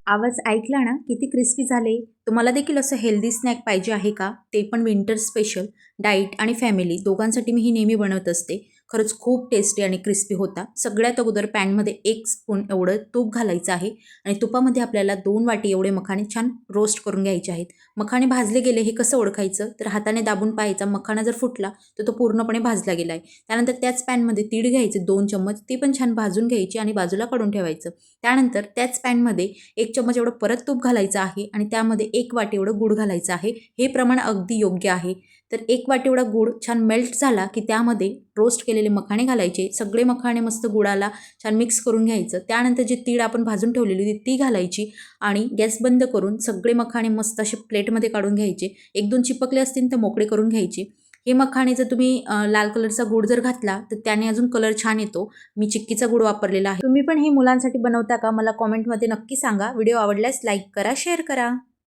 आवाज ऐकला ना, किती क्रिस्पी झाले. तुम्हाला देखील असं हेल्दी स्नॅक पाहिजे आहे का? ते पण विंटर स्पेशल. डाएट आणि फॅमिली दोघांसाठी मी ही नेहमी बनवत असते. खरंच खूप टेस्टी आणि क्रिस्पी होता. सगळ्यात अगोदर पॅनमध्ये 1 स्पून एवढं तूप घालायचं आहे आणि तुपामध्ये आपल्याला 2 वाटी एवढे मखाणे छान रोस्ट करून घ्यायचे आहेत. मखाणे भाजले गेले हे कसं ओळखायचं? तर हाताने दाबून पाहायचा. मखाना जर फुटला तर तो पूर्णपणे भाजला गेला आहे. त्यानंतर त्याच पॅनमध्ये तीळ घ्यायचे 2 चम्मच, ती पण छान भाजून घ्यायची आणि बाजूला काढून ठेवायचं. त्यानंतर त्याच पॅनमध्ये 1 चम्मच एवढं परत तूप घालायचं आहे आणि त्यामध्ये 1 वाटी एवढं गूळ घालायचं आहे. हे प्रमाण अगदी योग्य आहे. तर 1 वाटी एवढा गूळ छान मेल्ट झाला की त्यामध्ये रोस्ट केलेले मखाणे घालायचे. सगळे मखाणे मस्त गुळाला छान मिक्स करून घ्यायचं. त्यानंतर जी तीळ आपण भाजून ठेवलेली होती ती घालायची आणि गॅस बंद करून सगळे मखाणे मस्त असे प्लेटमध्ये काढून घ्यायचे. 1-2 चिपकले असतील तर मोकळे करून घ्यायचे. हे मखाणे जर तुम्ही लाल कलरचा गूळ जर घातला तर त्याने अजून कलर छान येतो. मी चिक्कीचा गूळ वापरलेला आहे. तुम्ही पण हे मुलांसाठी बनवता का? मला कॉमेंटमध्ये नक्की सांगा. व्हिडिओ आवडल्यास लाईक करा, शेअर करा.